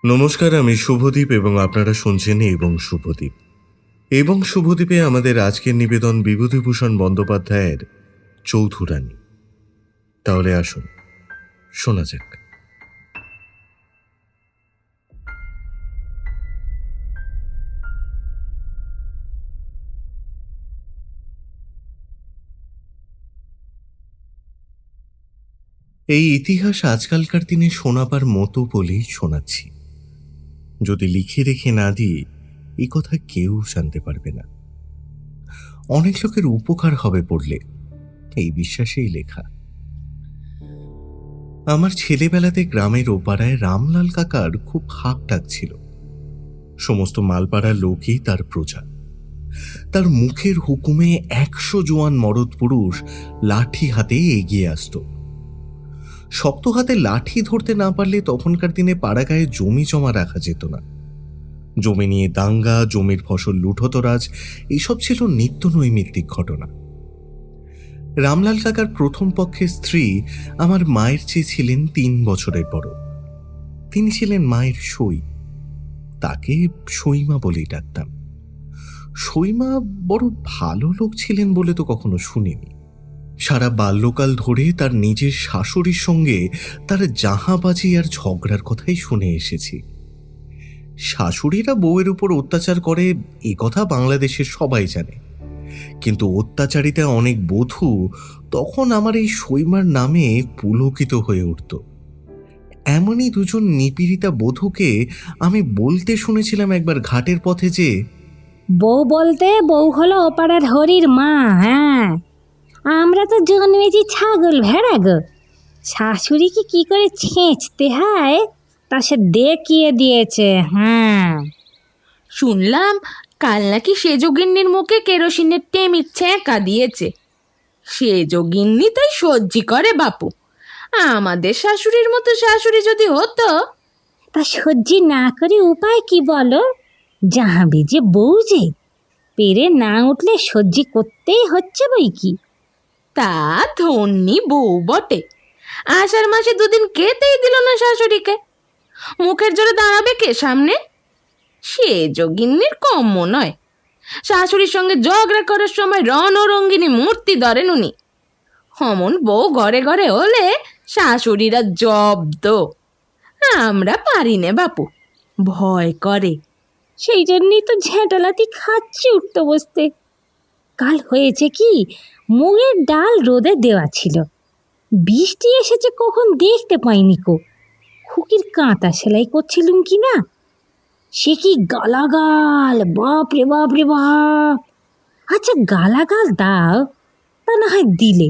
নমস্কার, আমি শুভদীপ এবং আপনারা শুনছেন এবং শুভদীপ। এবং শুভদীপে আমাদের আজকের নিবেদন বিভূতিভূষণ বন্দ্যোপাধ্যায়ের চৌধুরানী। তাহলে আসুন শোনা যাক। এই ইতিহাস আজকালকার দিনে শোনাবার মতো বলেই শোনাচ্ছি। যদি লিখে রেখে না দিই এই কথা কেউ জানতে পারবে না। অনেক লোকের উপকার হবে পড়লে, এই বিশ্বাসেই লেখা। আমার ছেলেবেলাতে গ্রামের ওপাড়ায় রামলাল কাকার খুব হাক ডাক ছিল। সমস্ত মালপাড়ার লোকই তার প্রজা। তার মুখের হুকুমে 100 জোয়ান মরদ পুরুষ লাঠি হাতে এগিয়ে আসত। শক্ত হাতে লাঠি ধরতে না পারলে তখনকার দিনে পাড়াগায়ে জমি জমা রাখা যেত না। জমি নিয়ে দাঙ্গা, জমির ফসল লুঠতরাজ, এইসব ছিল নিত্য নৈমিত্তিক ঘটনা। রামলাল কাকার প্রথম পক্ষের স্ত্রী আমার মায়ের চেয়ে ছিলেন 3 বছরের বড়। তিনি ছিলেন মায়ের সই। তাকে সইমা বলেই ডাকতাম। সইমা বড় ভালো লোক ছিলেন বলে তো কখনো শুনিনি। সারা বাল্যকাল ধরে তার নিজের শাশুড়ির সঙ্গে তার জাহাবাজি আর ঝগড়ার কথাই শুনে এসেছি। শাশুড়িরা বউয়ের উপর অত্যাচার করে এ কথা বাংলাদেশের সবাই জানে, কিন্তু অত্যাচারিতা অনেক বধূ তখন আমার এই সইমার নামে পুলকিত হয়ে উঠত। এমনই দুজন নিপীড়িতা বধূকে আমি বলতে শুনেছিলাম একবার ঘাটের পথে যে, বউ বলতে বউ হলো ওপাড়ার হরির মা। হ্যাঁ, আমরা তো জন্মেছি ছাগল ভেড়া গো। শাশুড়িকে কি করে ছেঁচতে হয় তা সে দেখিয়ে দিয়েছে। হ্যাঁ, শুনলাম কাল নাকি সেজগিন্নির মুখে কেরোসিনের টেমির ছ্যাঁকা দিয়েছে। সেজগিন্নি তাই সহ্যি করে বাপু। আমাদের শাশুড়ির মতো শাশুড়ি যদি হতো। তা সহ্য না করে উপায় কি বলো? যাহাবি যে বউ যে, পেরে না উঠলে সহ্য করতেই হচ্ছে বই কি। তা ধন্যি বউ বটে, আষাঢ় মাসে 2 দিন খেতেই দিল না শাশুড়িকে। মুখের জোরে দাঁড়াবে কে সামনে? সেজগিন্নির কম্য নয়। শাশুড়ির সঙ্গে ঝগড়া করার সময় রণরঙ্গিনী মূর্তি ধরেন উনি। অমন বউ ঘরে ঘরে হলে শাশুড়িরা জব্দ। আমরা পারি নে বাপু, ভয় করে। সেই জন্যই তো ঝেঁটালাতি খাচ্ছি উঠতে বসতে। কাল হয়েছে কি, মুগের ডাল রোদে দেওয়া ছিল, বৃষ্টি এসেছে কখন দেখতে পাইনি কো। খুকির কাঁথা সেলাই করছিলুম কি না, সে কি গালাগাল! বাপরে বাপরে বাপ! আচ্ছা গালাগাল দাও, তা না হয় দিলে,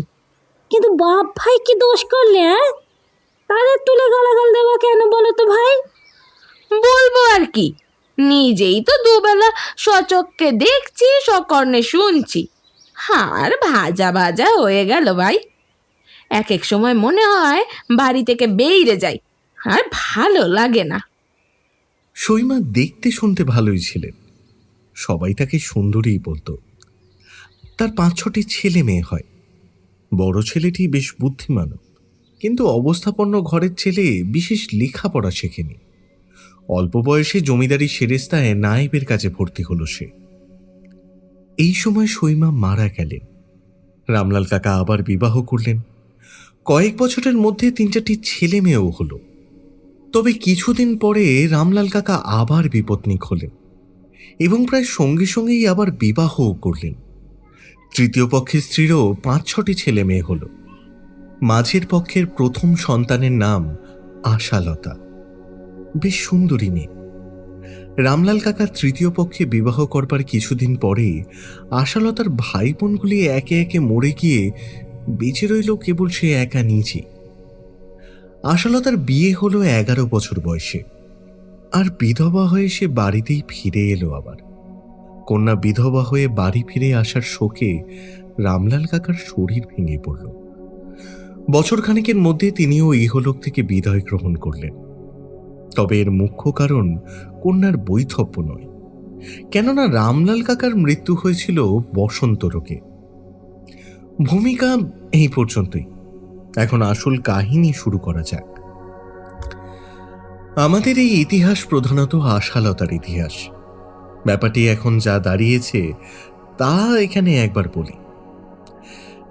কিন্তু বাপ ভাই কি দোষ করলে? তাদের তুলে গালাগাল দেওয়া কেন বলো তো ভাই? বলবো আর কি, নিজেই তো দুবেলা সচক্ষে দেখছি, সকর্ণে শুনছি। আর ভাজা ভাজা হয়ে গেল ভাই। এক এক সময় মনে হয় বাড়ি থেকে বেরিয়ে যাই, আর ভালো লাগে না। সইমা দেখতে শুনতে ভালোই ছিলেন। সবাই তাকে সুন্দরীই বলতো। তার 5-6টি ছেলে মেয়ে হয়। বড় ছেলেটি বেশ বুদ্ধিমান, কিন্তু অবস্থাপন্ন ঘরের ছেলে, বিশেষ লেখাপড়া শেখেনি। অল্প বয়সে জমিদারি সেরেস্তায় নায়েবের কাছে ভর্তি হলো সে। এই সময় সইমা মারা গেলেন। রামলাল কাকা আবার বিবাহ করলেন। কয়েক বছরের মধ্যে 3-4টি ছেলে মেয়েও হলো। তবে কিছুদিন পরে রামলাল কাকা আবার বিপত্নিক হলেন এবং প্রায় সঙ্গে সঙ্গেই আবার বিবাহও করলেন। তৃতীয় পক্ষের স্ত্রীরও 5-6টি ছেলে মেয়ে হল। মাঝের পক্ষের প্রথম সন্তানের নাম আশালতা, বেশ সুন্দরী মেয়ে। রামলাল কাকা তৃতীয় পক্ষে বিবাহ করবার কিছুদিন পরে আশালতার ভাই বোনগুলি একে একে মরে গিয়ে বেঁচে রইল কেবল সে একা নিজে। আশালতার বিয়ে হলো 11 বছর বয়সে, আর বিধবা হয়ে সে বাড়িতেই ফিরে এলো আবার। কন্যা বিধবা হয়ে বাড়ি ফিরে আসার শোকে রামলাল কাকার শরীর ভেঙে পড়ল। বছরখানেকের মধ্যে তিনিও ইহলোক থেকে বিদায় গ্রহণ করলেন। তবে এর মুখ্য কারণ কন্যার বৈধব্য নয়, কেননা রামলাল কাকার মৃত্যু হয়েছিল বসন্ত রোগে। ভূমিকা এই পর্যন্তই। এখন আসল কাহিনী শুরু করা যাক। আমাদের এই ইতিহাস প্রধানত আশালতার ইতিহাস। ব্যাপারটি এখন যা দাঁড়িয়েছে তা এখানে একবার বলি।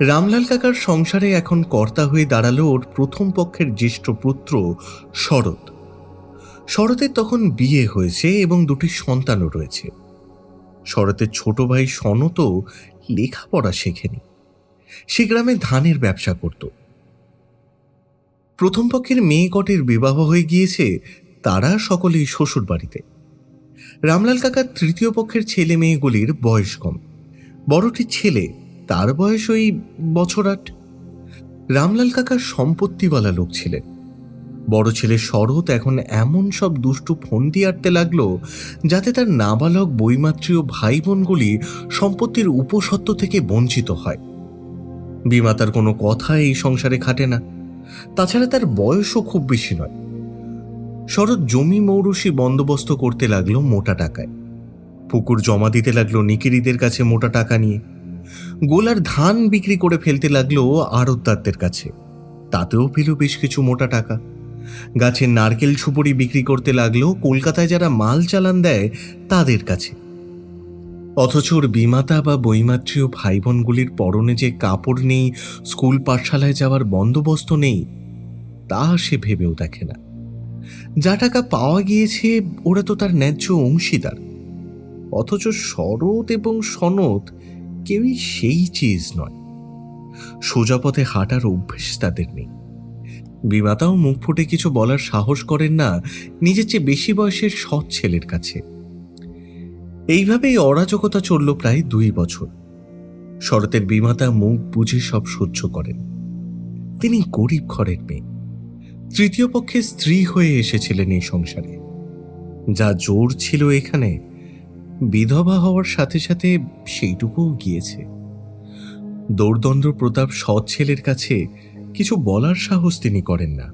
রামলাল কাকার সংসারে এখন কর্তা হয়ে দাঁড়ালো ওর প্রথম পক্ষের জ্যেষ্ঠ পুত্র শরৎ। শরতের তখন বিয়ে হয়েছে এবং দুটি সন্তানও রয়েছে। শরতের ছোট ভাই সনতও লেখাপড়া শেখেনি, সে গ্রামে ধানের ব্যবসা করত। প্রথম পক্ষের মেয়ে কটের বিবাহ হয়ে গিয়েছে, তারা সকলেই শ্বশুর বাড়িতে। রামলাল কাকার তৃতীয় পক্ষের ছেলে মেয়েগুলির বয়স কম। বড়টি ছেলে, তার বয়স ওই বছর ৮। রামলাল কাকার সম্পত্তিওয়ালা লোক ছিলেন। বড় ছেলে শরৎ এখন এমন সব দুষ্টু ফন্দি আটতে লাগলো যাতে তার নাবালক বৈমাত্রীয় ভাই বোনগুলি সম্পত্তির উপসত্ত্ব থেকে বঞ্চিত হয়। বিমাতার কোনো কথা এই সংসারে খাটে না, তাছাড়া তার বয়সও খুব বেশি নয়। শরৎ জমি মৌরসি বন্দোবস্ত করতে লাগলো মোটা টাকায়। পুকুর জমা দিতে লাগলো নিকিরিদের কাছে মোটা টাকা নিয়ে। গোলার ধান বিক্রি করে ফেলতে লাগলো আড়তদারদের কাছে, তাতেও পেল বেশ কিছু মোটা টাকা। গাছের নারকেল সুপুরি বিক্রি করতে লাগলো কলকাতায় যারা মাল চালান দেয় তাদের কাছে। অথচ ওর বিমাতা বা বৈমাত্রীয় ভাই বোনগুলির পরনে যে কাপড় নেই, স্কুল পাঠশালায় যাওয়ার বন্দোবস্ত নেই, তা সে ভেবেও দেখে না। যা টাকা পাওয়া গিয়েছে ওরা তো তার ন্যায্য অংশীদার। অথচ শরৎ এবং সনৎ কেউই সেই চিজ নয়। সোজা পথে হাঁটার অভ্যেস তাদের নেই। বিমাতাও মুখ ফুটে কিছু বলার সাহস করেন না নিজের চেয়ে বেশি বয়সের সৎ ছেলের কাছে। এইভাবেই অরাজকতা চলল প্রায় 2 বছর। শরতের বিমাতা মুখ বুঝে সব সহ্য করেন। তিনি গরিব ঘরের মেয়ে, তৃতীয় পক্ষে স্ত্রী হয়ে এসেছিলেন এই সংসারে। যা জোর ছিল এখানে, বিধবা হওয়ার সাথে সাথে সেইটুকুও গিয়েছে। দৌর্দণ্ড প্রতাপ সৎ ছেলের কাছে কিছু বলার সাহস তিনি করেন না।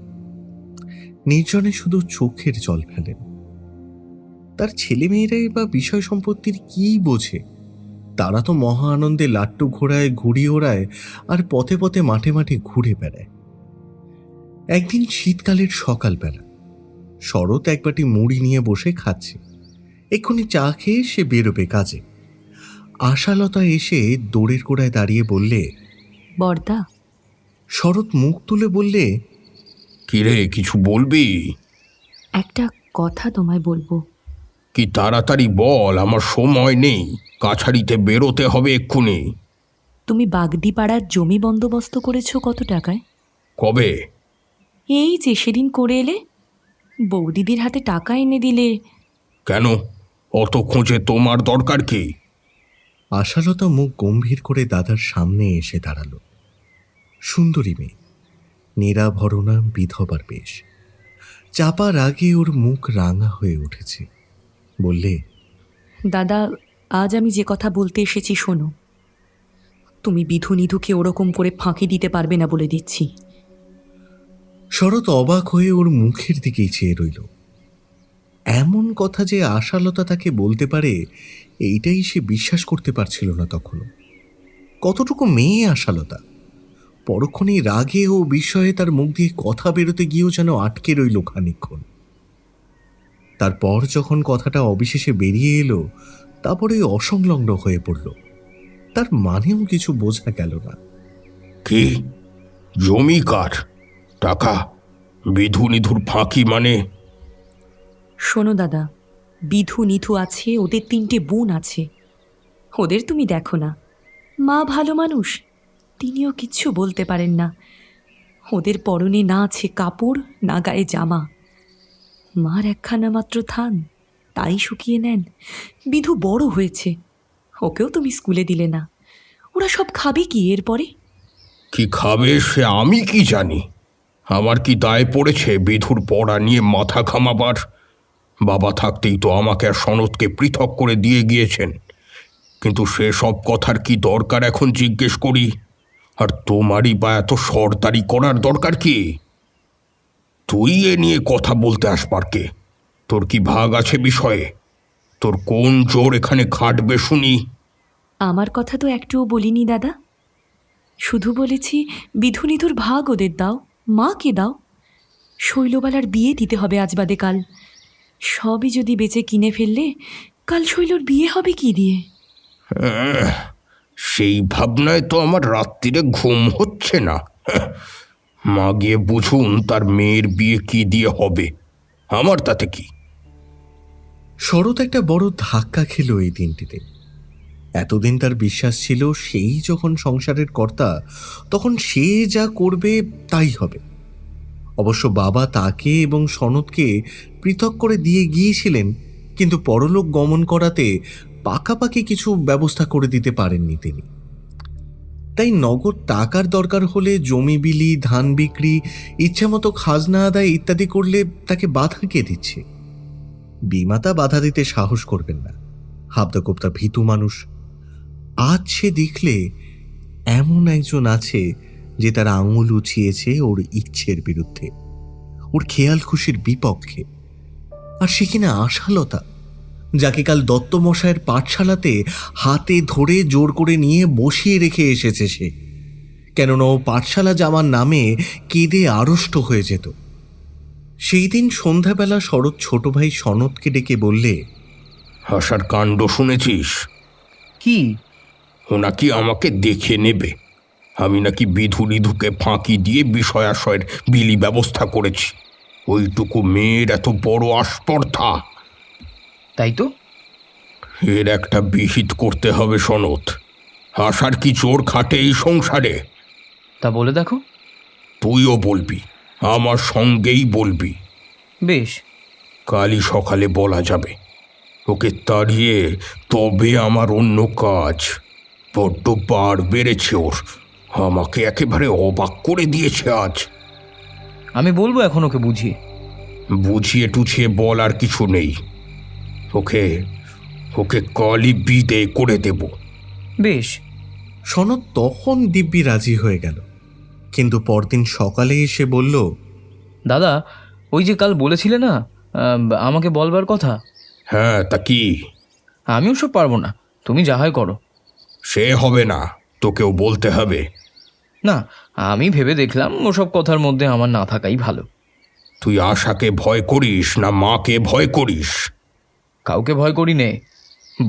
নির্জনে শুধু চোখের জল ফেলেন। তার ছেলে মেয়েরাই বা বিষয় সম্পত্তির কি বোঝে? তারা তো মহা আনন্দে লাট্টু ঘোড়ায় ঘুড়ি ওড়ায় আর পথে পথে মাঠে মাঠে ঘুরে বেড়ায়। একদিন শীতকালের সকালবেলা শরৎ এক বাটি মুড়ি নিয়ে বসে খাচ্ছে। এক্ষুনি চা খেয়ে সে বেরোবে কাজে। আশালতা এসে দৌড়ের গোড়ায় দাঁড়িয়ে বললে, বর্দা। শরৎ মুখ তুলে বললে, কিরে, কিছু বলবি? একটা কথা তোমায় বলবো। কি তাড়াতাড়ি বল, আমার সময় নেই, কাছারিতে বেরোতে হবে এক্ষুনি। তুমি বাগদিপাড়ার জমি বন্দোবস্ত করেছো কত টাকায়? কবে? এই যে সেদিন করে এলে, বৌদিদির হাতে টাকা এনে দিলে। কেন, অত খোঁজে তোমার দরকার কি? আশালতা মুখ গম্ভীর করে দাদার সামনে এসে দাঁড়ালো। সুন্দরী মেয়ে, নিরাভরণা, বিধবার বেশ। চাপার আগে ওর মুখ রাঙা হয়ে উঠেছে। বললে, দাদা, আজ আমি যে কথা বলতে এসেছি শোনো। তুমি বিধু নিধুকে ওরকম করে ফাঁকি দিতে পারবে না বলে দিচ্ছি। শরৎ অবাক হয়ে ওর মুখের দিকেই চেয়ে রইল। এমন কথা যে আশালতা তাকে বলতে পারে, এইটাই সে বিশ্বাস করতে পারছিল না তখনও। কতটুকু মেয়ে আশালতা! পরক্ষণেই রাগে ও বিস্ময়ে তার মুখ দিয়ে কথা বেরোতে গিয়েও যেন আটকে রইল খানিকক্ষণ। তারপর যখন কথাটা অবিশেষে বেরিয়ে এলো, তারপরে অসংলগ্ন হয়ে পড়ল। তার মানেও কিছু বোঝা গেল না। কি জমি কার টাকা? বিধু নিধুর ফাঁকি মানে? শোনো দাদা, বিধু নিধু আছে, ওদের 3টে বোন আছে। ওদের তুমি দেখো না। মা ভালো মানুষ, তিনিও কিচ্ছু বলতে পারেন না। ওদের পরনে না আছে কাপড়, না গায়ে জামা। মার একখানা মাত্র থান, তাই শুকিয়ে নেন। বিধু বড় হয়েছে, ওকেও তুমি স্কুলে দিলে না। ওরা সব খাবে কি এরপরে? কি খাবে সে আমি কি জানি? আমার কি দায় পড়েছে বিধুর পড়া নিয়ে মাথা ঘামাবার? বাবা থাকতেই তো আমাকে আর সনৎকে পৃথক করে দিয়ে গিয়েছেন। কিন্তু সে সব কথার কি দরকার এখন জিজ্ঞেস করি? আর তোমারই বা এত সর্দারি করার দরকার কি? তুই এ নিয়ে কথা বলতে আসবার কে? তোর কি ভাগ আছে বিষয়ে? তোর কোন জোর এখানে খাটবে শুনি? আমার কথা তো একটুও বলিনি দাদা। শুধু বলেছি বিধু নিধুর ভাগ ওদের দাও, মাকে দাও। শৈলবালার বিয়ে দিতে হবে আজ বাদে কাল। সবই যদি বেচে কিনে ফেললে কাল শৈলর বিয়ে হবে কি দিয়ে? সেই ভাবনায় তো আমার রাত্রিরে ঘুম হচ্ছে না। মা গিয়ে বুঝুন তার মেয়ের বিয়ে কি দিয়ে হবে, আমার তাতে কি। শরৎ একটা বড় ধাক্কা খেল এই দিনটিতে। এতদিন তার বিশ্বাস ছিল সেই যখন সংসারের কর্তা, তখন সে যা করবে তাই হবে। অবশ্য বাবা তাকে এবং সনদকে পৃথক করে দিয়ে গিয়েছিলেন, কিন্তু পরলোক গমন করাতে পাকাপাকি কিছু ব্যবস্থা করে দিতে পারেননি তিনি। তাই নগদ টাকার দরকার হলে জমি বিলি, ধান বিক্রি, ইচ্ছামতো খাজনা আদায় ইত্যাদি করলে তাকে বাধা কে দিচ্ছে? বিমাতা বাধা দিতে সাহস করবেন না, হাবদাকোপ্তা ভীতু মানুষ। আজ সে দেখলে এমন একজন আছে যে তার আঙুল উঁচিয়েছে ওর ইচ্ছের বিরুদ্ধে, ওর খেয়াল খুশির বিপক্ষে। আর সে কিনা আশালতা, যাকে কাল দত্তমশায়ের পাঠশালাতে হাতে ধরে জোর করে নিয়ে বসিয়ে রেখে এসেছে সে, কেননা ও পাঠশালা যাওয়ার নামে কেঁদে আড়ষ্ট হয়ে যেত। সেই দিন সন্ধ্যাবেলা শরৎ ছোট ভাই সনদকে ডেকে বললে, আশার কাণ্ড শুনেছিস? কি? ও নাকি আমাকে দেখে নেবে। আমি নাকি বিধুকে ফাঁকি দিয়ে বিষয় আশয়ের বিলি ব্যবস্থা করেছি। ওইটুকু মেয়ের এত বড় আস্পর্ধা। তাই তো। এর একটা বিহিত করতে হবে সনদ। আশার কি চোর খাটে এই সংসারে? তা বলে দেখো। তুইও বলবি, আমার সঙ্গেই বলবি। বেশ। কালই সকালে বলা যাবে। ওকে তাড়িয়ে তবে আমার অন্য কাজ। বড্ড বার বেড়েছে ওর, আমাকে একেবারে অবাক করে দিয়েছে আজ। আমি বলবো এখন ওকে বুঝিয়ে। বুঝিয়ে টুছিয়ে বল আর কিছু নেই। ওকে ওকে কালই বিদে করে দেব। বেশ। সনদ তখন দিব্যি রাজি হয়ে গেল, কিন্তু পরদিন সকালে এসে বলল, দাদা, ওই যে কাল বলেছিলে না আমাকে বলবার কথা, হ্যাঁ, তা কি? আমি ওসব পারবো না, তুমি যা হয় করো। সে হবে না, তোকেও বলতে হবে। না, আমি ভেবে দেখলাম ওসব কথার মধ্যে আমার না থাকাই ভালো। তুই আশাকে ভয় করিস না মাকে ভয় করিস? কাউকে ভয় করি নে,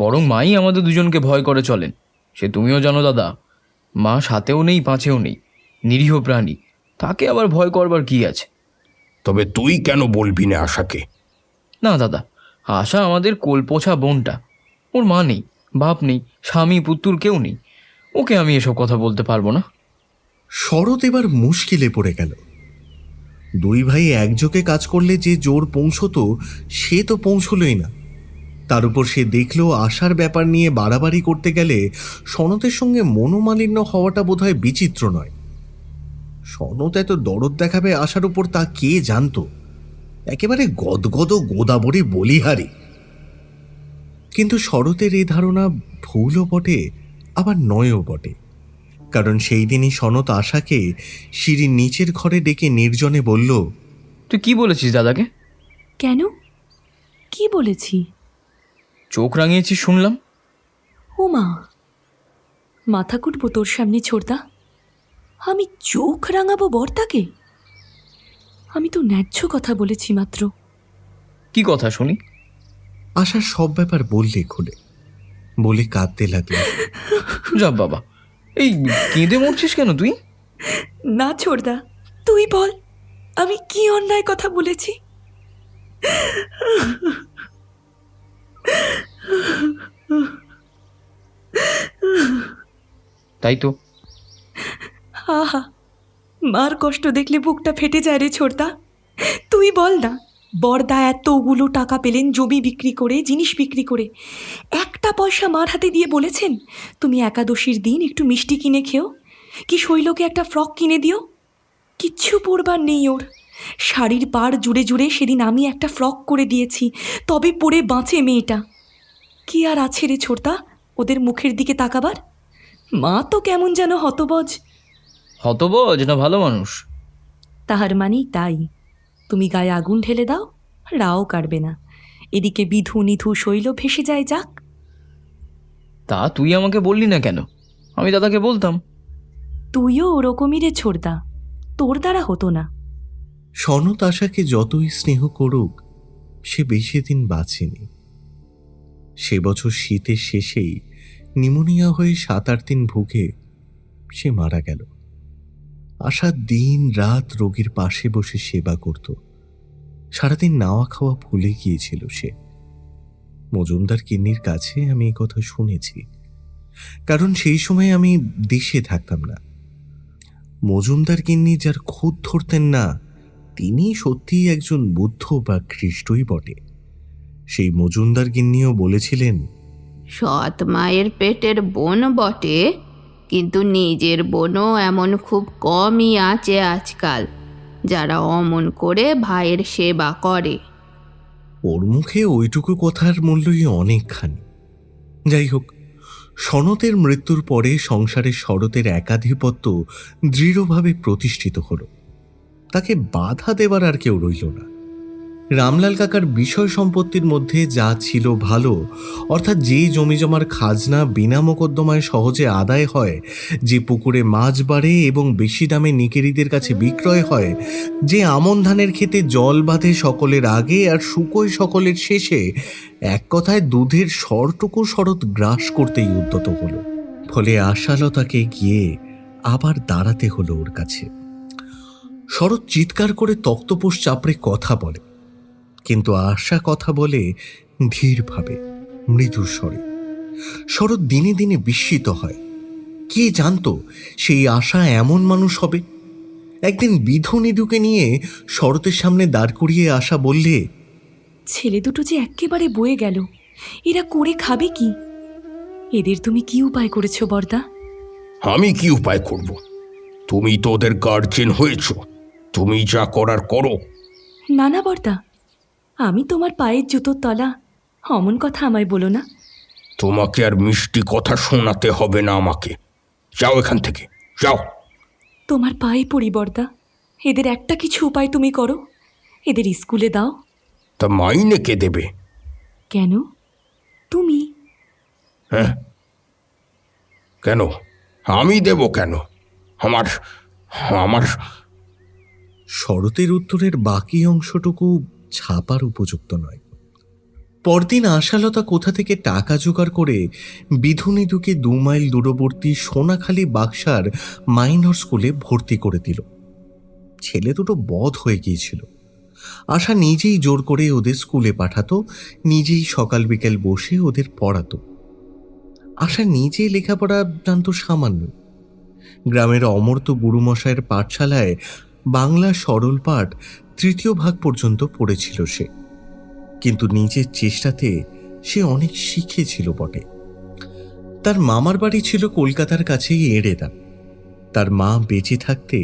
বরং মাই আমাদের দুজনকে ভয় করে চলেন। সে তুমিও জানো দাদা। মা সাথেও নেই পাঁচেও নেই, নিরীহ প্রাণী, তাকে আবার ভয় করবার কি আছে? তবে তুই কেন বলবি না আশাকে? না দাদা, আশা আমাদের কোলপোছা বোনটা। ওর মা নেই, বাপ নেই, স্বামী পুত্তুর কেউ নেই, ওকে আমি এসব কথা বলতে পারবো না। শরৎ এবার মুশকিলে পড়ে গেল। দুই ভাই একযোগে কাজ করলে যে জোর পৌঁছতো সে তো পৌঁছলই না। তার উপর সে দেখল আশার ব্যাপার নিয়ে বাড়াবাড়ি করতে গেলে সনতের সঙ্গে মনোমালিন্য হওয়াটা বোধহয় বিচিত্র নয়। সনত এত দরদ দেখাবে আশার উপর তা কে জানত? একেবারে গদগদ গোদাবরী বলিহারি। কিন্তু শরতের এই ধারণা ভুলও বটে, আবার নয়ও বটে। কারণ সেই দিনই সনত আশাকে সিঁড়ির নিচের ঘরে ডেকে নির্জনে বলল, তুই কি বলেছিস দাদাকে? কেন? কি বলেছি? চোখ রাঙিয়েছিস শুনলাম। ও মা, মাথা কুটবো তোর সামনে ছোড়দা? আমি চোখ রাঙাবো বর্তাকে? আমি তো ন্যায্য কথা বলেছি মাত্র। কি কথা শুনি? আশার সব ব্যাপার বললে খুলে, বলে কাঁদতে লাগলো। যা বাবা, এই কেঁদে মরছিস কেন তুই? না ছোড়দা, তুই বল আমি কি অন্যায় কথা বলেছি? তাই তো। আহা, মার কষ্ট দেখলে বুকটা ফেটে যায় রে ছোড়দা। তুই বল না, বড়দা এতগুলো টাকা পেলেন জমি বিক্রি করে, জিনিস বিক্রি করে, একটা পয়সা মার হাতে দিয়ে বলেছেন তুমি একাদশীর দিন একটু মিষ্টি কিনে খেও, কি শৈলকে একটা ফ্রক কিনে দিও? কিচ্ছু পরবার নেই ওর। শাড়ির পাড় জুড়ে জুড়ে সেদিন আমি একটা ফ্রক করে দিয়েছি, তবে পরে বাঁচে মেয়েটা। কি আর আছে রে ছোড়দা ওদের মুখের দিকে তাকাবার? মা তো কেমন যেন হতবজ। হতবজ না ভালো মানুষ? তাহার মানেই তাই। তুমি গায়ে আগুন ঢেলে দাও, রাও কাটবে না। এদিকে বিধু নিধু শৈল ভেসে যায় যাক। তা তুই আমাকে বললি না কেন? আমি দাদাকে বলতাম। তুইও ওরকমই রে ছোড়দা, তোর দ্বারা হতো না। সনত আশাকে যতই স্নেহ করুক, সে বেশি দিন বাঁচেনি। সে বছর শীতের শেষেই নিউমোনিয়া হয়ে 7-8 দিন ভুগে সে মারা গেল। আশা দিন রাত রোগীর পাশে বসে সেবা করত। সারাদিন নাওয়া খাওয়া ভুলে গিয়েছিল সে। মজুমদার কিন্নির কাছে আমি এই কথা শুনেছি, কারণ সেই সময় আমি দেশে থাকতাম না। মজুমদার কিন্নি যার খুঁত ধরতেন না, তিনি সত্যিই একজন বুদ্ধ বা খ্রিস্টই বটে। সেই মজুমদার গিন্নিও বলেছিলেন, সৎ মায়ের পেটের বোন বটে, কিন্তু নিজের বোনও এমন খুব কমই আছে আজকাল, যারা অমন করে ভাইয়ের সেবা করে। ওর মুখে ওইটুকু কথার মূল্যই অনেকখানি। যাই হোক, সনতের মৃত্যুর পরে সংসারে শরতের একাধিপত্য দৃঢ়ভাবে প্রতিষ্ঠিত হল। তাকে বাধা দেবার আর কেউ রইল না। রামলাল কাকার বিষয় সম্পত্তির মধ্যে যা ছিল ভালো, অর্থাৎ যে জমিজমার খাজনা বিনা মোকদ্দমায় সহজে আদায় হয়, যে পুকুরে মাছ বাড়ে এবং বেশি দামে নিকেরিদের কাছে বিক্রয় হয়, যে আমন ধানের ক্ষেতে জল বাঁধে সকলের আগে আর শুকোয় সকলের শেষে, এক কথায় দুধের সরটুকু শরৎ গ্রাস করতেই উদ্যত হলো। ফলে আশালতাকে গিয়ে আবার দাঁড়াতে হলো ওর কাছে। শরৎ চিৎকার করে তক্তপোষ চাপড়ে কথা বলে, কিন্তু আশা কথা বলে ধীরভাবে, মৃদুর স্বরে। শরৎ দিনে দিনে বিস্মিত হয়। কে জানতো সেই আশা এমন মানুষ হবে? একদিন বিধু নিধুকে নিয়ে শরতের সামনে দাঁড় করিয়ে আশা বললে, ছেলে দুটো যে এক্কেবারে বয়ে গেল, এরা করে খাবে কি? এদের তুমি কি উপায় করেছো বর্দা? আমি কি উপায় করব? তুমি তো ওদের গার্জেন হয়েছ, তুমি যা করার করো। না না বর্দা, আমি তোমার পায়ের জুতোর তলা, অমন কথা আমায় বলো না। তোমাকে আর মিষ্টি কথা শোনাতে হবে না আমাকে। যাও এখান থেকে, যাও। তোমার পায়ে পড়ি বর্দা, এদের একটা কিছু উপায় তুমি করো, এদের স্কুলে দাও। তা মাইনে কে দেবে? কেন? তুমি। হ্যাঁ, কেন? আমি দেব কেন? আমার আমার শরতের উত্তরের বাকি অংশটুকু ছাপার উপযুক্ত নয়। পরদিন আশালতা কোথা থেকে টাকা জোগাড় করে বিধু নিধুকে 2 মাইল দূরবর্তী সোনাখালী বাক্সার মাইনর স্কুলে ভর্তি করে দিল। ছেলে দুটো বধ হয়ে গিয়েছিল। আশা নিজেই জোর করে ওদের স্কুলে পাঠাতো, নিজেই সকাল বিকেল বসে ওদের পড়াতো। আশা নিজেই লেখাপড়া জানতো সামান্য। গ্রামের অমর্ত্য গুরুমশায়ের পাঠশালায় বাংলা সরল পাঠ 3য় ভাগ পর্যন্ত পড়েছিল সে, কিন্তু নিজের চেষ্টাতে সে অনেক শিখেছিল বটে। তার মামার বাড়ি ছিল কলকাতার কাছেই এড়েদা। তার মা বেঁচে থাকতে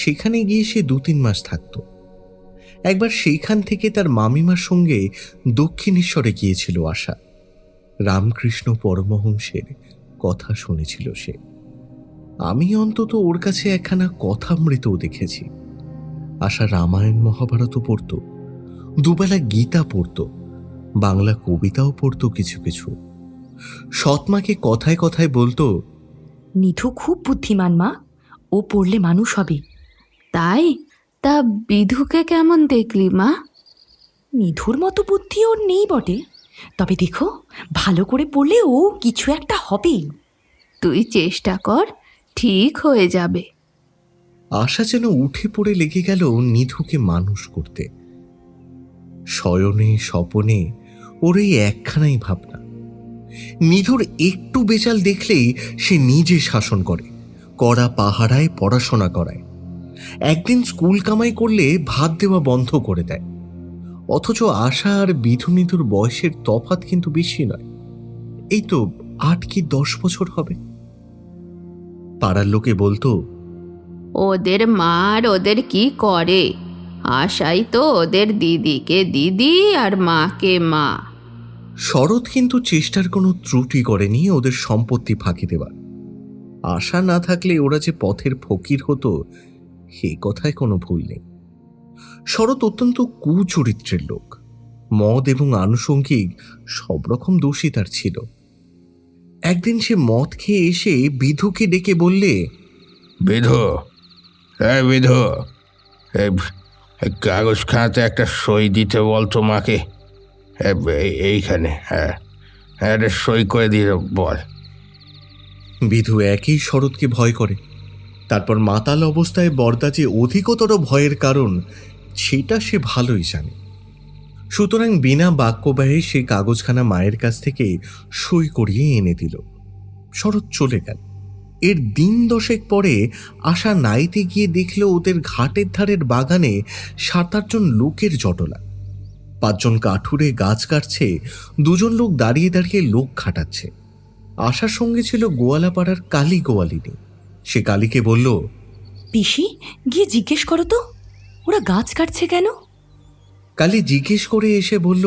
সেখানে গিয়ে সে 2-3 মাস থাকত। একবার সেইখান থেকে তার মামিমার সঙ্গে দক্ষিণেশ্বরে গিয়েছিল আশা। রামকৃষ্ণ পরমহংসের কথা শুনেছিল সে। আমি অন্তত ওর কাছে একখানা কথামৃতও দেখেছি। আশা রামায়ণ মহাভারতও পড়ত, দুবেলা গীতা পড়ত, বাংলা কবিতাও পড়ত কিছু কিছু। সৎমাকে কথায় কথায় বলতো, নিধু খুব বুদ্ধিমান মা, ও পড়লে মানুষ হবে। তাই? তা বিধুকে কেমন দেখলি মা? নিধুর মতো বুদ্ধি ওর নেই বটে, তবে দেখো ভালো করে পড়লে ও কিছু একটা হবেই। তুই চেষ্টা কর, ঠিক হয়ে যাবে। আশা যেন উঠে পড়ে লেগে গেল নিধুকে মানুষ করতে। শয়নে স্বপনে ওর এই একখানাই ভাবনা। নিধুর একটু বেচাল দেখলেই সে নিজে শাসন করে, কড়া পাহারায় পড়াশোনা করায়। একদিন স্কুল কামাই করলে ভাত দেওয়া বন্ধ করে দেয়। অথচ আশা আর বিধু নিধুর বয়সের তফাৎ কিন্তু বেশি নয়, এই তো 8 কি 10 বছর হবে। পাড়ার লোকে বলতো, ওদের মার ওদের কি করে? আশাই তো ওদের দিদিকে দিদি আর মাকে মা। শরৎ কিন্তু চেষ্টার কোনো ত্রুটি করেনি ওদের সম্পত্তি ফাঁকি দেবার। আশা না থাকলে ওরা যে পথের ফকির হতো, সে কথায় কোনো ভুল নেই। শরৎ অত্যন্ত কুচরিত্রের লোক। মদ এবং আনুষঙ্গিক সব রকম দোষী তার ছিল। একদিন সে মদ খেয়ে এসে বিধুকে ডেকে বললে, বিধু, বিধু, কাগজ খাতে একটা সই দিতে বল তোমাকে। এইখানে, হ্যাঁ হ্যাঁ, একটা সই করে দিয়ে বল। বিধু একই শরৎকে ভয় করে। তারপর মাতাল অবস্থায় বরদা যে অধিকতর ভয়ের কারণ সেটা সে ভালোই জানে। সুতরাং বিনা বাক্যব্যয়ে সেই কাগজখানা মায়ের কাছ থেকে সই করিয়ে এনে দিল। শরৎ চলে গেল। এর দিন 10 পরে আশা নাইতে গিয়ে দেখল ওদের ঘাটের ধারের বাগানে 7-8 জন লোকের জটলা। 5 জন কাঠুরে গাছ কাটছে, 2 জন লোক দাঁড়িয়ে দাঁড়িয়ে লোক খাটাচ্ছে। আশার সঙ্গে ছিল গোয়ালাপাড়ার কালী গোয়ালিনী। সে কালীকে বলল, পিসি, গিয়ে জিজ্ঞেস করো তো ওরা গাছ কাটছে কেন। কালী জিজ্ঞেস করে এসে বলল,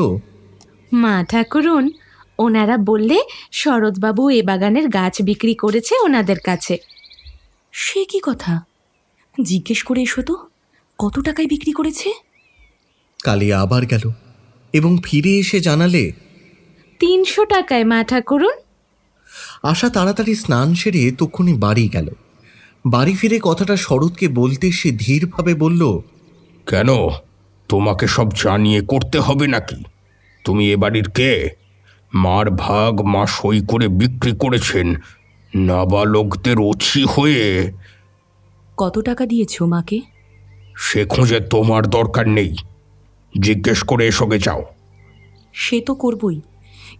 মা ঠাকুরুন, ওনারা বললে শরৎবাবু এ বাগানের গাছ বিক্রি করেছে ওনাদের কাছে। সে কি কথা? জিজ্ঞেস করে এসো তো, কত টাকায় বিক্রি করেছে। কালী আবার গেল এবং ফিরে এসে জানালে, 300 টাকায় মা ঠাকুরুন। আশা তাড়াতাড়ি স্নান সেরে তক্ষুনি বাড়ি গেল। বাড়ি ফিরে কথাটা শরৎকে বলতে সে ধীরভাবে বলল, কেন, তোমাকে সব জানিয়ে করতে হবে নাকি? তুমি এ বাড়ির কে? মার ভাগ মা সই করে বিক্রি করেছেন, নাবালকদের ওছি হয়ে। কত টাকা দিয়েছো মাকে? সে খোঁজে তোমার দরকার নেই, জিজ্ঞেস করে এসবে যাও। সে তো করবই,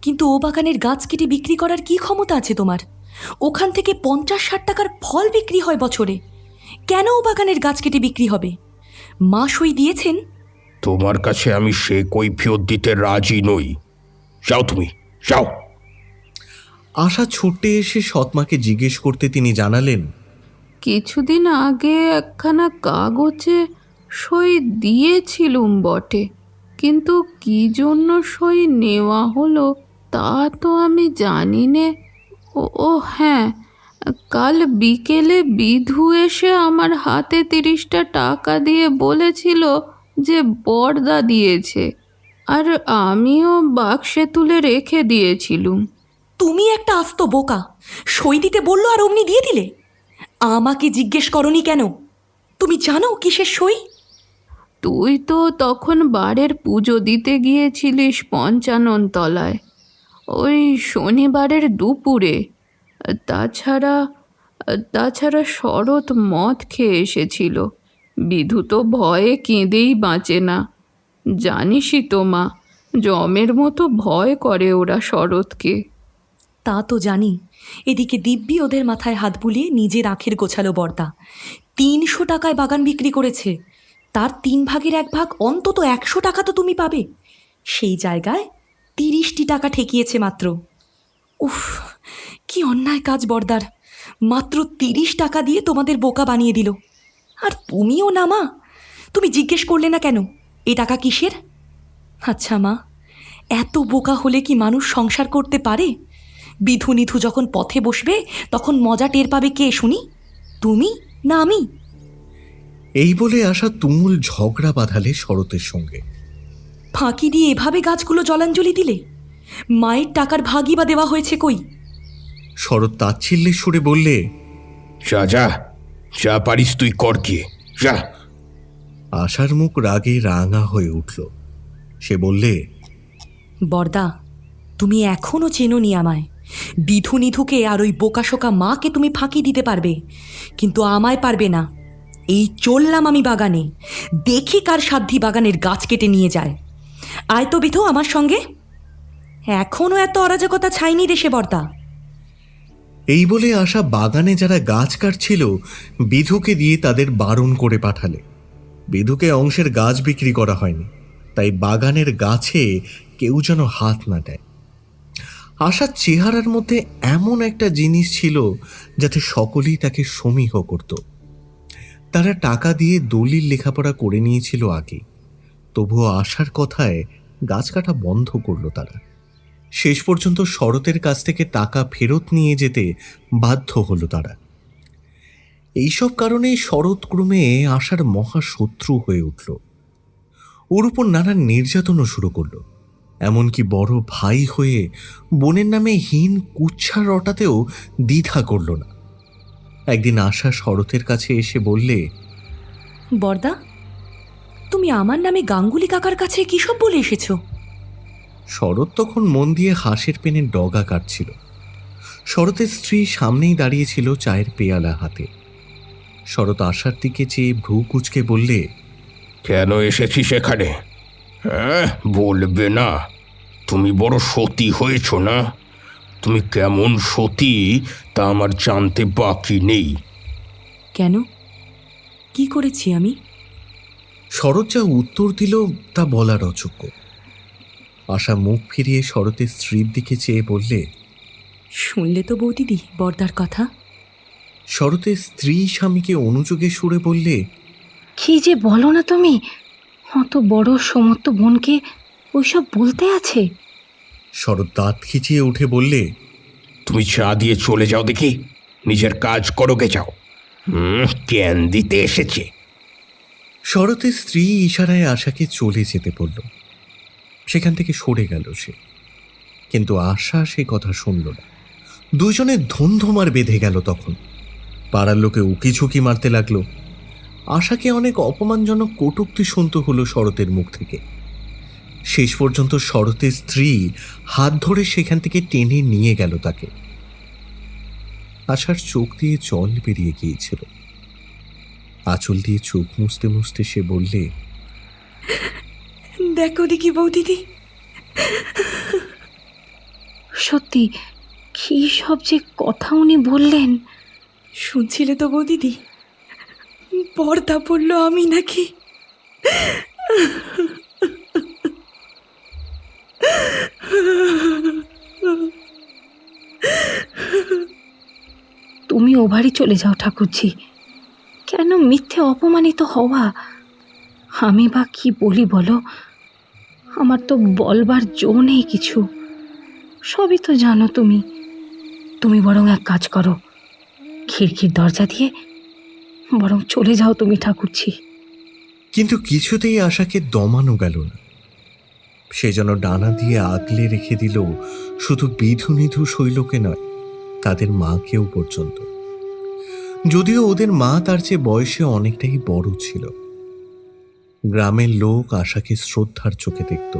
কিন্তু ও বাগানের গাছ কেটে বিক্রি করার কি ক্ষমতা আছে তোমার? ওখান থেকে 50-60 টাকার ফল বিক্রি হয় বছরে। কেন ও বাগানের গাছ কেটে বিক্রি হবে? মা সই দিয়েছেন। তোমার কাছে আমি সে কৈফিয়ত দিতে রাজি নই। যাও, তুমি যাও। আশা ছুটে এসে সৎমাকে জিজ্ঞেস করতে তিনি জানালেন, কিছুদিন আগে একখানা কাগজে সই দিয়েছিলুম বটে, কিন্তু কি জন্য সই নেওয়া হলো তা তো আমি জানি নে। ও হ্যাঁ, কাল বিকেলে বিধু এসে আমার হাতে 30টা টাকা দিয়ে বলেছিল যে বরদা দিয়েছে, আর আমিও বাক্সে তুলে রেখে দিয়েছিলুম। তুমি একটা আস্ত বোকা, সই দিতে বললো আর অমনি দিয়ে দিলে। আমাকে জিজ্ঞেস করনি কেন? তুমি জানো কিসের সই? তুই তো তখন বারের পুজো দিতে গিয়েছিলিস পঞ্চাননতলায়, ওই শনিবারের দুপুরে। তাছাড়া শরৎ মদ খেয়ে এসেছিল। বিধু তো ভয়ে কেঁদেই বাঁচে না। জানিসই তো মা, জমের মতো ভয় করে ওরা শরৎকে। তা তো জানি। এদিকে দিব্যি ওদের মাথায় হাত বুলিয়ে নিজের আখের গোছালো বর্দা 300 টাকায় বাগান বিক্রি করেছে। তার 3 ভাগের 1 ভাগ অন্তত 100 টাকা তো তুমি পাবে। সেই জায়গায় 30টি টাকা ঠেকিয়েছে মাত্র। উফ, কি অন্যায় কাজ বর্দার! মাত্র 30 টাকা দিয়ে তোমাদের বোকা বানিয়ে দিল। আর তুমিও না মা, তুমি জিজ্ঞেস করলে না কেন এ টাকা কিসের? আচ্ছা মা, এত বোকা হলে কি মানুষ সংসার করতে পারে? বিধু নিধু যখন পথে বসবে তখন মজা টের পাবে কে শুনি? তুমি না আমি? এই বলে আশা তুমুল ঝগড়া বাঁধালে শরতের সঙ্গে। ফাঁকি দিয়ে এভাবে গাছগুলো জলাঞ্জলি দিলে? মায়ের টাকার ভাগই বা দেওয়া হয়েছে কই? শরৎ তাচ্ছিল্যের সুরে বললে, যা যা, যা পারিস তুই কর, গিয়ে যা। আশার মুখ রাগে রাঙা হয়ে উঠল। সে বললে, বর্দা, তুমি এখনও চেনোনি আমায়। বিধু নিধুকে আর ওই বোকাশোকা মাকে তুমি ফাঁকি দিতে পারবে, কিন্তু আমায় পারবে না। এই চললাম আমি বাগানে, দেখি কার সাধ্যি বাগানের গাছ কেটে নিয়ে যায়। আয় তো বিধু আমার সঙ্গে। এখনও এত অরাজকতা ছাইনি দেশে বর্দা। এই বলে আশা বাগানে যারা গাছ কাটছিল বিধুকে দিয়ে তাদের বারণ করে পাঠালে। বিধুকে অংশের গাছ বিক্রি করা হয়নি, তাই বাগানের গাছে কেউ যেন হাত না দেয়। আশার চেহারার মধ্যে এমন একটা জিনিস ছিল যাতে সকলেই তাকে সমীহ করত। তারা টাকা দিয়ে দলিল লেখাপড়া করে নিয়েছিল আগে, তবুও আশার কথায় গাছ কাটা বন্ধ করল তারা। শেষ পর্যন্ত শরতের কাছ থেকে টাকা ফেরত নিয়ে যেতে বাধ্য হলো তারা। এইসব কারণেই শরৎ ক্রমে আশার মহাশত্রু হয়ে উঠল। ওর উপর নানান নির্যাতনও শুরু করল, এমনকি বড় ভাই হয়ে বোনের নামে হীন কুচ্ছা রটাতেও দ্বিধা করল না। একদিন আশা শরতের কাছে এসে বললে, বর্দা, তুমি আমার নামে গাঙ্গুলি কাকার কাছে কী সব বলে এসেছো? শরৎ তখন মন দিয়ে হাঁসের পেনের ডগা কাটছিল। শরতের স্ত্রী সামনেই দাঁড়িয়েছিল চায়ের পেয়ালা হাতে। শরৎ আশার দিকে চেয়ে ভ্রু কুঁচকে বললে, কেন এসেছি সেখানে? হ্যাঁ, বলবে না? তুমি বড় সতী হয়েছ না? তুমি কেমন সতী তা আমার জানতে বাকি নেই। কেন, কি করেছি আমি? শরৎ যা উত্তর দিল তা বলার অযোগ্য। আশা মুখ ফিরিয়ে শরতের স্ত্রীর দিকে চেয়ে বললে, শুনলে তো বৌদিদি বর্দার কথা? শরতের স্ত্রী স্বামীকে অনুযোগে সুরে বললে, কি যে বলো না তুমি, অত বড় সমর্থ বোনকে ওইসব বলতে আছে? শরৎ দাঁত খিচিয়ে উঠে বললে, তুমি চা দিয়ে চলে যাও দেখি, নিজের কাজ করোগে যাও। জ্ঞান দিতে এসেছে। শরতের স্ত্রী ইশারায় আশাকে চলে যেতে বলল। সেখান থেকে সরে গেল সে, কিন্তু আশা সে কথা শুনল না। দুইজনের ধুমধুমার বেঁধে গেল। তখন পাড়ার লোকে উকিঝুঁকি মারতে লাগলো। আশাকে অনেক অপমানজনক কটূক্তি শুনতে হলো শরতের মুখ থেকে। শেষ পর্যন্ত শরতের স্ত্রী হাত ধরে সেখান থেকে টেনে নিয়ে গেল তাকে। আশার চোখ দিয়ে জল বেরিয়ে গিয়েছিল। আঁচল দিয়ে চোখ মুছতে মুছতে সে বললে, দেখো দেখি বৌদিদি, সত্যি কি সব যে কথা উনি বললেন। শুনছিলে তো বৌদিদি, বর্দা বললো আমি নাকি। তুমি ও বাড়ি চলে যাও ঠাকুরজি, কেন মিথ্যে অপমানিত হওয়া? আমি বা কি বলি বলো, আমার তো বলবার জো নেই কিছু। সবই তো জানো তুমি। তুমি বরং এক কাজ করো, খিড়কির দরজা দিয়ে বরং চলে যাও তুমি ঠাকুরজি। কিন্তু কিছুতেই আশাকে দমানো গেল না। সে যেন ডানা দিয়ে আগলে রেখে দিল শুধু বিধু নিধু শৈলকে নয়, তাদের মাকেও পর্যন্ত। যদিও ওদের মা তার চেয়ে বয়সে অনেকটাই বড় ছিল। গ্রামের লোক আশাকে শ্রদ্ধার চোখে দেখত।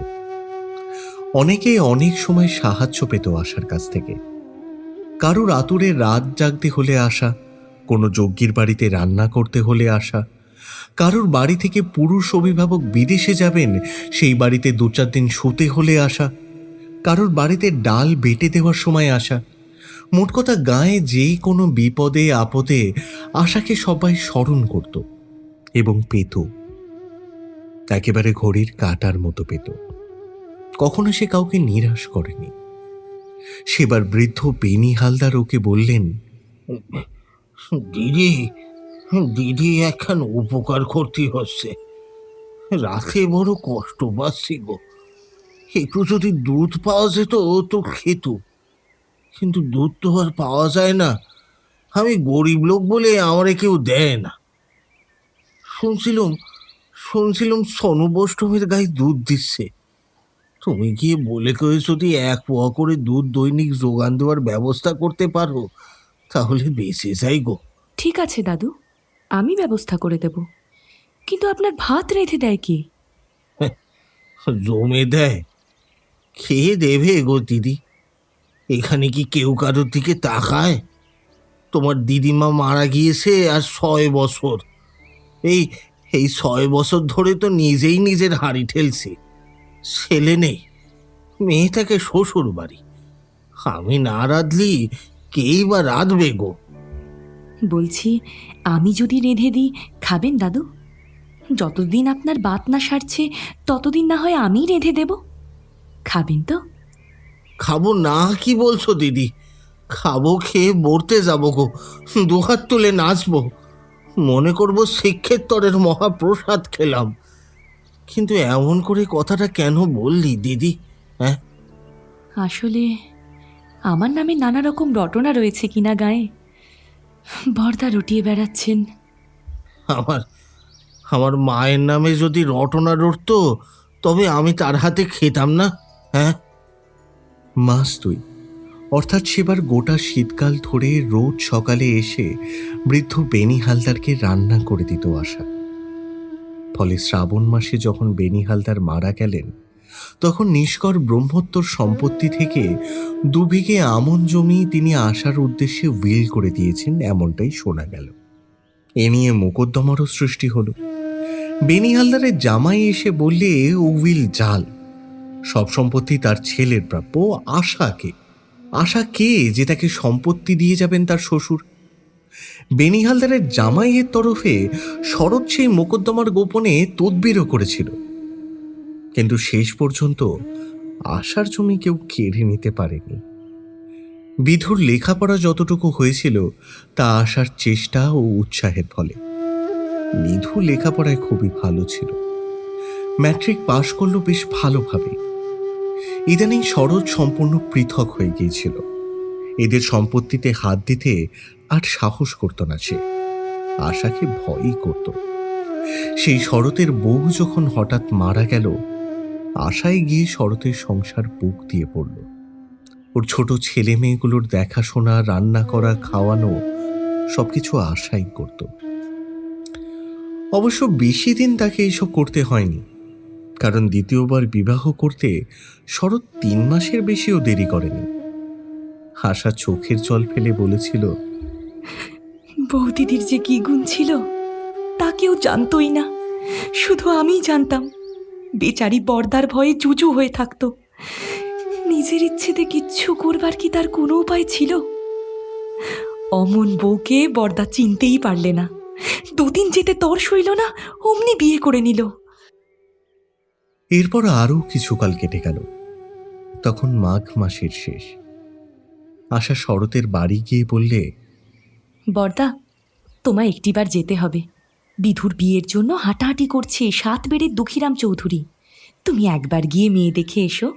অনেকেই অনেক সময় সাহায্য পেত আশার কাছ থেকে। কারোর আতুরে রাত জাগতে হলে আসা, কোনো যজ্ঞের বাড়িতে রান্না করতে হলে আসা, কারোর বাড়ি থেকে পুরুষ অভিভাবক বিদেশে যাবেন সেই বাড়িতে 2-4 দিন শুতে হলে আসা, কারোর বাড়িতে ডাল বেটে দেওয়ার সময় আসা। মোট কথা গায়ে যে কোনো বিপদে আপদে আশাকে সবাই স্মরণ করত এবং পেত, একেবারে ঘড়ির কাঁটার মতো পেত। কখনো সে কাউকে নিরাশ করেনি। সেবার বৃদ্ধ বেনি হালদার ওকে বললেন, দিদি দিদি একখান উপকার করতে হচ্ছে। রাতে বড় কষ্ট পাচ্ছি গো। একটু যদি দুধ পাওয়া যেত তো খেত, কিন্তু দুধ তো আর পাওয়া যায় না। আমি গরিব লোক বলে আমারে কেউ দেয় না। শুনছিলাম সনু বৈষ্ণবের গায়ে দুধ দিচ্ছে। তুমি গিয়ে বলে কয়ে যদি 1 পোয়া করে দুধ দৈনিক যোগান দেওয়ার ব্যবস্থা করতে পারো তাহলে বেঁচে যাই গো। ঠিক আছে দাদু, আমি ব্যবস্থা করে দেব। কিন্তু আপনার ভাত রেঁধে দেয় কি? জমে দেয়, খেয়ে দেবে গো দিদি। এখানে কি কেউ কারোর দিকে তাকায়? তোমার দিদিমা মারা গিয়েছে আর 6 বছর। এই 6 বছর ধরে তো নিজেই নিজের হাঁড়ি ঠেলছি। ছেলে নেই, মেয়ে থাকে শ্বশুর বাড়ি। আমি না রাঁধলি কেই বা রাঁধবে গো। বলছি, আমি যদি রেঁধে দিই খাবেন দাদু? যতদিন আপনার বাত না সারছে ততদিন না হয় আমি রেঁধে দেব। খাবেন তো? খাবো না কি বলছো দিদি? খাবো, খেয়ে মরতে যাবো গো। 2 হাত তুলে নাচবো, মনে করবো শিক্ষেত্তরের মহাপ্রসাদ খেলাম। কিন্তু এমন করে কথাটা কেন বললি দিদি? হ্যাঁ, আসলে আমার নামে নানা রকম রটনা রয়েছে কিনা গায়ে, বর্দা রটিয়ে বেড়াচ্ছেন। আমার মায়ের নামে যদি রটনা রটতো তবে আমি তার হাতে খেতাম না? হ্যাঁ, মাস 2, অর্থাৎ সেবার গোটা শীতকাল ধরে রোজ সকালে এসে বৃদ্ধ বেনি হালদারকে রান্না করে দিত আশা। ফলে শ্রাবণ মাসে যখন বেনি হালদার মারা গেলেন, তখন নিষ্কর ব্রহ্মোত্তর সম্পত্তি থেকে 2 বিঘে আমন জমি তিনি আসার উদ্দেশ্যে উইল করে দিয়েছেন, এমনটাই শোনা গেল। এ নিয়ে মোকদ্দমারও সৃষ্টি হলো। বেনি হালদারের জামাই এসে বললে ও উইল জাল, সব সম্পত্তি তার ছেলের প্রাপ্য। আশা কে যে তাকে সম্পত্তি দিয়ে যাবেন তার শ্বশুর? বেনি হালদারের জামাইয়ের তরফে শরৎ সেই মোকদ্দমার গোপনে তদবিরও করেছিল, কিন্তু শেষ পর্যন্ত আশার জমি কেউ কেড়ে নিতে পারেনি। বিধুর লেখাপড়া যতটুকু হয়েছিল তা আশার চেষ্টা ও উৎসাহের ফলে। নিধু লেখাপড়ায় খুবই ভালো ছিল, ম্যাট্রিক পাশ করলো বেশ ভালোভাবে। ইদানিং শরৎ সম্পূর্ণ পৃথক হয়ে গিয়েছিল। এদের সম্পত্তিতে হাত দিতে আর সাহস করত না সে, আশাকে ভয়ই করত। সেই শরতের বউ যখন হঠাৎ মারা গেল, আশায় গিয়ে শরতের সংসার বুক দিয়ে পড়ল। ওর ছোট ছেলে মেয়েগুলোর দেখাশোনা, রান্না করা, খাওয়ানো সবকিছু আশাই করত। অবশ্য বেশি দিন তাকে এসব করতে হয়নি, কারণ দ্বিতীয়বার বিবাহ করতে শরৎ 3 মাসের বেশিও দেরি করেনি। আশা চোখের জল ফেলে বলেছিল, বৌদিদির যে কি গুণ ছিল তা কেউ জানতই না, শুধু আমিই জানতাম। বেচারি বর্দার ভয়ে জুজু হয়ে থাকতো। নিজের ইচ্ছেতে কিচ্ছু করবার কি তার কোনো উপায় ছিল? অমন বউকে বর্দা চিনতেই পারলে না। 2 দিন যেতে তর সইল না, অমনি বিয়ে করে নিল। এরপর আরও কিছুকাল কেটে গেল। তখন মাঘ মাসের শেষ। আশা শরতের বাড়ি গিয়ে বললে, বর্দা, তোমায় একটিবার যেতে হবে। বিধুর বিয়ের জন্য হাঁটাহাঁটি করছে 7 বেড়ের দুঃখীরাম চৌধুরী। তুমি একবার গিয়ে মেয়ে দেখে এসো।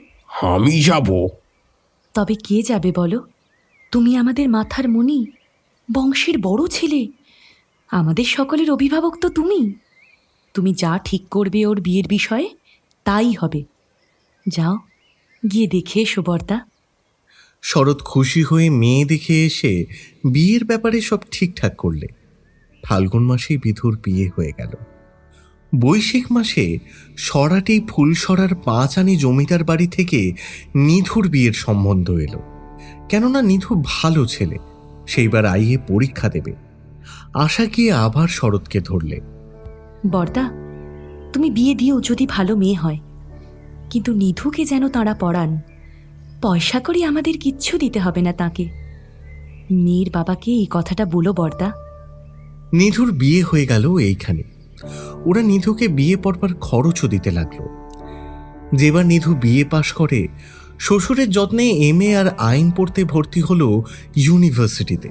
আমি যাব? তবে কে যাবে বলো? তুমি আমাদের মাথার মণি, বংশের বড় ছেলে, আমাদের সকলের অভিভাবক তো তুমি। তুমি যা ঠিক করবে ওর বিয়ের বিষয়ে তাই হবে। যাও, গিয়ে দেখে এসো বর্দা। শরৎ খুশি হয়ে মেয়ে দেখে এসে বিয়ের ব্যাপারে সব ঠিকঠাক করলে। ফাল্গুন মাসেই বিধুর বিয়ে হয়ে গেল। বৈশাখ মাসে সরাটি ফুলসরার 5 আনি জমিদার বাড়ি থেকে নিধুর বিয়ের সম্বন্ধ এলো। কেননা নিধু ভালো ছেলে, সেইবার আইয়ে পরীক্ষা দেবে। আশা গিয়ে আবার শরৎকে ধরলে। বর্দা, তুমি বিয়ে দিও যদি ভালো মেয়ে হয়, কিন্তু নিধুকে যেন তাঁরা পড়ান। পয়সা করে আমাদের কিচ্ছু দিতে হবে না তাকে। মেয়ের বাবাকে এই কথাটা বলো বর্দা। নিধুর বিয়ে হয়ে গেল এইখানে। ওরা নিধুকে বিয়ে পড়বার খরচও দিতে লাগলো। যেবার নিধু বিয়ে পাশ করে, শ্বশুরের যত্নে MA আর আইন পড়তে ভর্তি হলো ইউনিভার্সিটিতে।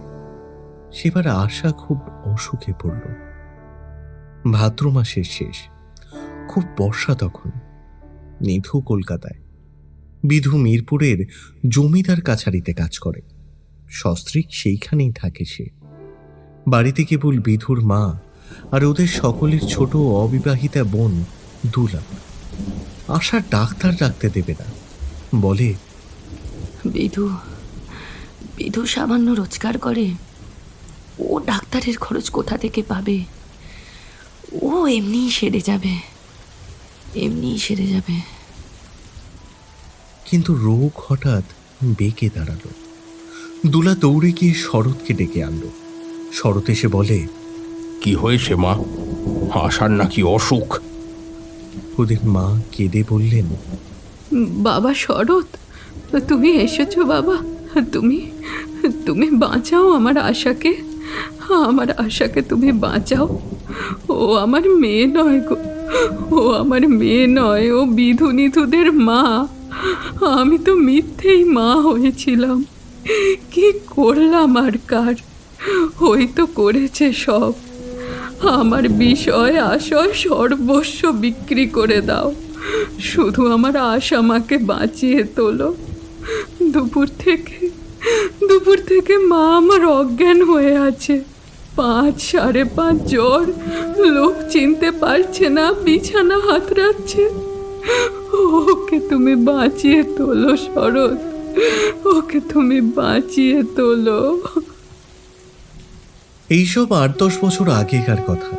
সেবার আশা খুব অসুখে পড়ল। ভাদ্র মাসের শেষ, খুব বর্ষা তখন। নিধু কলকাতায়, বিধু মিরপুরের জমিদার কাছারিতে কাজ করে। সস্ত্রীক সেইখানেই থাকে সে। বাড়িতে কেবল বিধুর মা আর ওদের সকলের ছোট অবিবাহিতা বোন দুলা। আশা ডাক্তার রাখতে দেবে না, বলে, বিধু সামান্য রোজগার করে, ও ডাক্তারের খরচ কোথা থেকে পাবে? ও এমনিই সেরে যাবে। কিন্তু রোগ হঠাৎ বেঁকে দাঁড়ালো। দুলা দৌড়ে গিয়ে শরৎকে ডেকে আনলো। শরৎ এসে বলে, কি হয়েছে মা? আশার নাকি অসুখ? ওদের মা কেঁদে বললেন, বাবা শরৎ, তুমি এসেছো বাবা। তুমি বাঁচাও আমার আশাকে তুমি বাঁচাও। ও আমার মেয়ে নয় গো, ও বিধু নিধুদের মা। আমি তো মিথ্যেই মা হয়েছিলাম। কি করলাম আর কার? ওই তো করেছে সব। আমার বিষয় আশয় সর্বস্ব বিক্রি করে দাও, শুধু আমার আশা মাকে বাঁচিয়ে তোলো। দুপুর থেকে মা আমার অজ্ঞান হয়ে আছে। 5, 5.5 জ্বর, লোক চিনতে পারছে না, বিছানা হাতড়াচ্ছে। ওকে তুমি বাঁচিয়ে তোলো শরৎ, ওকে তুমি বাঁচিয়ে তোলো। এইসব 8-10 বছর আগেকার কথা।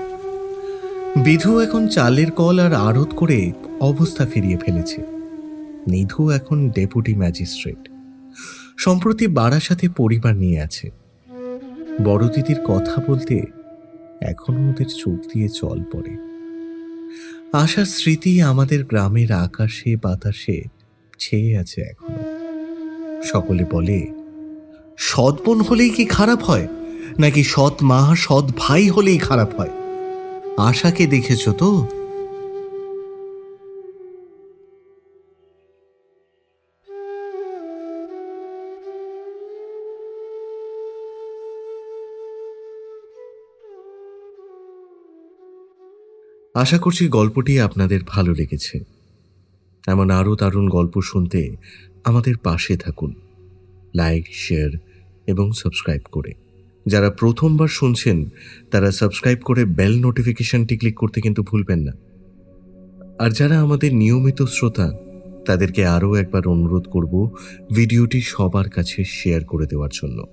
বিধু এখন চালের কল আর আড়ত করে অবস্থা ফিরিয়ে ফেলেছে। নিধু এখন ডেপুটি ম্যাজিস্ট্রেট, সম্প্রতি বারাসাতে পরিবার নিয়ে আছে। বড় দিদির কথা বলতে এখনো ওদের চোখ দিয়ে জল পড়ে। আশার স্মৃতি আমাদের গ্রামের আকাশে বাতাসে ছেয়ে আছে এখনো। সকলে বলে, সৎ বোন হলেই কি খারাপ হয়, নাকি সৎ মা সৎ ভাই হলেই খারাপ হয়? আশাকে দেখেছ তো? আশা করছি গল্পটি আপনাদের ভালো লেগেছে। এমন আরও দারুণ গল্প শুনতে আমাদের পাশে থাকুন, লাইক, শেয়ার এবং সাবস্ক্রাইব করে। যারা প্রথমবার শুনছেন তারা সাবস্ক্রাইব করে বেল নোটিফিকেশনটি ক্লিক করতে কিন্তু ভুলবেন না। আর যারা আমাদের নিয়মিত শ্রোতা তাদেরকে আরও একবার অনুরোধ করব ভিডিওটি সবার কাছে শেয়ার করে দেওয়ার জন্য।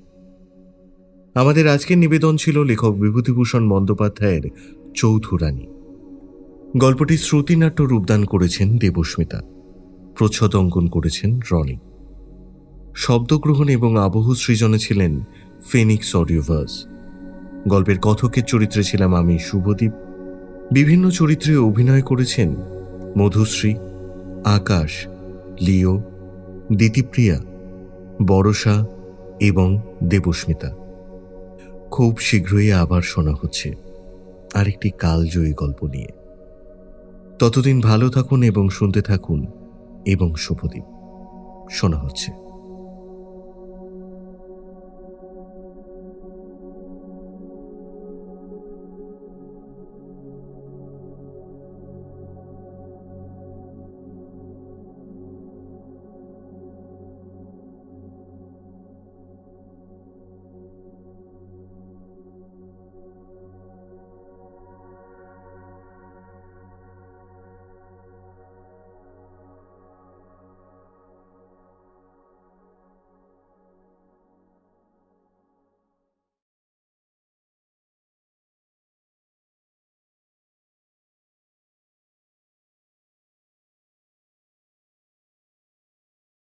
আমাদের আজকের নিবেদন ছিল লেখক বিভূতিভূষণ বন্দ্যোপাধ্যায়ের চৌধুরানী। গল্পটি শ্রুতিনাট্য রূপদান করেছেন দেবস্মিতা, প্রচ্ছদ অঙ্কন করেছেন রনি। শব্দগ্রহণ এবং আবহ সৃজনে ছিলেন ফেনিক্স অডিওভার্স। গল্পের কথকের চরিত্রে ছিলাম আমি, শুভদীপ। বিভিন্ন চরিত্রে অভিনয় করেছেন মধুশ্রী, আকাশ, লিও, দিতিপ্রিয়া, বরষা এবং দেবস্মিতা। খুব শীঘ্রই আবার শোনা হচ্ছে আরেকটি কালজয়ী গল্প নিয়ে। ততদিন ভালো থাকুন এবং শুনতে থাকুন এবং শুভদীপ। শোনা হচ্ছে।